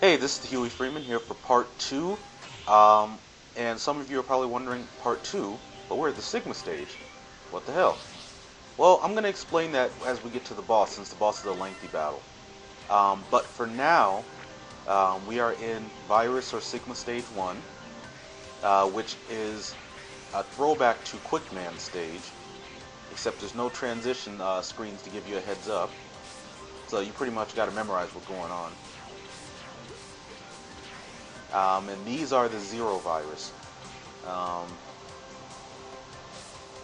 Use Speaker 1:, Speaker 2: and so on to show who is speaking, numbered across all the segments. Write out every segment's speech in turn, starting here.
Speaker 1: Hey, this is Huey Freeman here for part 2. And some of you are probably wondering, part 2, but we're at the Sigma stage. What the hell? Well, I'm going to explain that as we get to the boss, since the boss is a lengthy battle. But for now, we are in Virus or Sigma Stage 1, which is a throwback to Quickman stage, except there's no transition screens to give you a heads up. So you pretty much got to memorize what's going on. And these are the Zero Virus.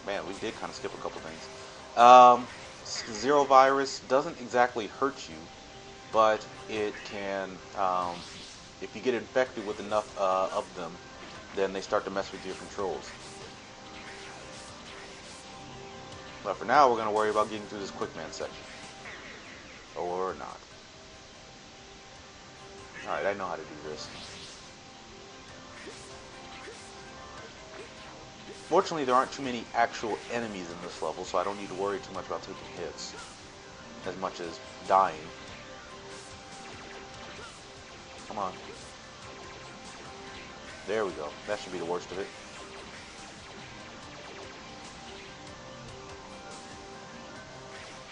Speaker 1: Man, we did kind of skip a couple things. Zero Virus doesn't exactly hurt you, but it can, if you get infected with enough of them, then they start to mess with your controls. But for now, we're going to worry about getting through this Quickman section. Or not. Alright, I know how to do this. Fortunately, there aren't too many actual enemies in this level, so I don't need to worry too much about taking hits. As much as dying. Come on. There we go. That should be the worst of it.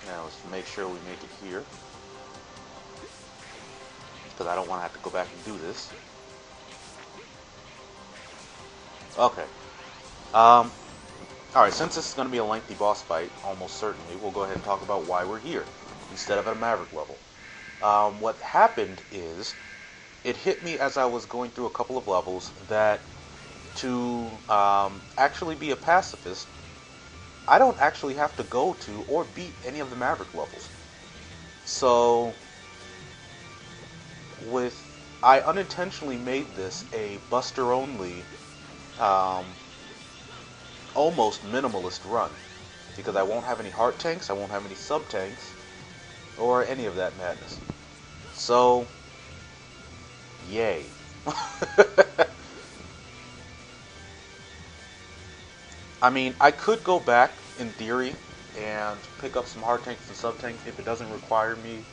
Speaker 1: Now let's make sure we make it here. Because I don't want to have to go back and do this. Okay. Alright, since this is going to be a lengthy boss fight, almost certainly, we'll go ahead and talk about why we're here, instead of at a Maverick level. What happened is, it hit me as I was going through a couple of levels that to actually be a pacifist, I don't actually have to go to or beat any of the Maverick levels. So, I unintentionally made this a Buster-only almost minimalist run, because I won't have any heart tanks, I won't have any sub tanks, or any of that madness. So, yay. I mean, I could go back in theory and pick up some hard tanks and sub tanks if it doesn't require me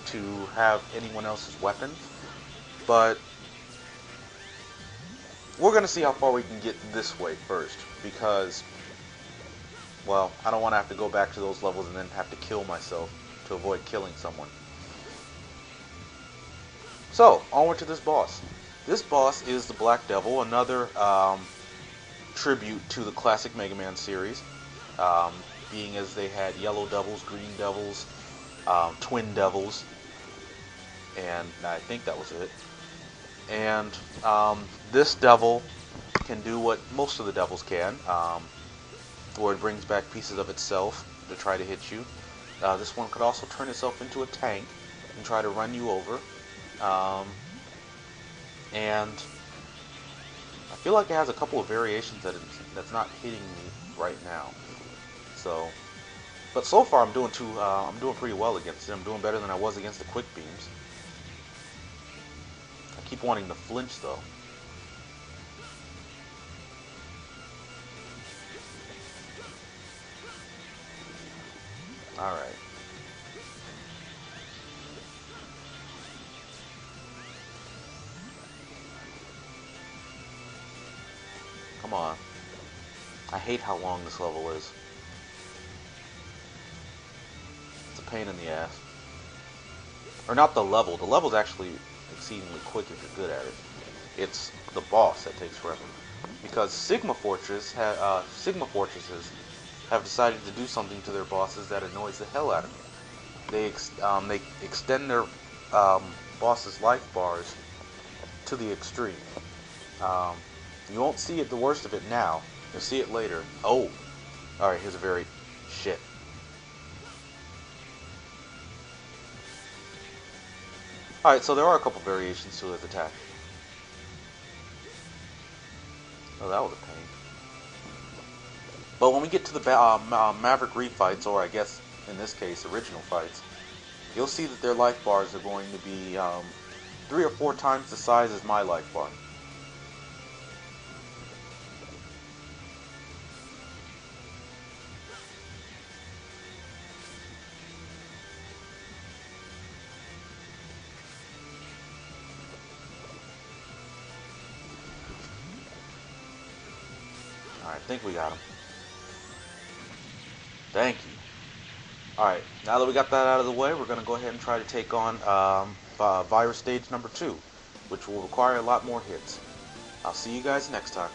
Speaker 1: to have anyone else's weapons, but we're going to see how far we can get this way first, because, well, I don't want to have to go back to those levels and then have to kill myself to avoid killing someone. So, onward to this boss. This boss is the Black Devil, another tribute to the classic Mega Man series, being as they had Yellow Devils, Green Devils, Twin Devils, and I think that was it. And this devil can do what most of the devils can, where it brings back pieces of itself to try to hit you. This one could also turn itself into a tank and try to run you over. And I feel like it has a couple of variations that's not hitting me right now. So, but so far I'm doing pretty well against it. I'm doing better than I was against the quick beams. I keep wanting to flinch though. Alright. Come on. I hate how long this level is. It's a pain in the ass. Or not the level. The level's actually exceedingly quick if you're good at it. It's the boss that takes forever. Because Sigma Fortresses have decided to do something to their bosses that annoys the hell out of me. They extend their bosses' life bars to the extreme. You won't see it, the worst of it now. You'll see it later. Oh! Alright, here's a very... shit. Alright, so there are a couple variations to his attack. Oh, that was a pain. But when we get to the Maverick refights, or I guess in this case original fights, you'll see that their life bars are going to be 3 or 4 times the size as my life bar. Alright, I think we got him. Thank you. Alright, now that we got that out of the way, we're going to go ahead and try to take on Virus Stage number 2, which will require a lot more hits. I'll see you guys next time.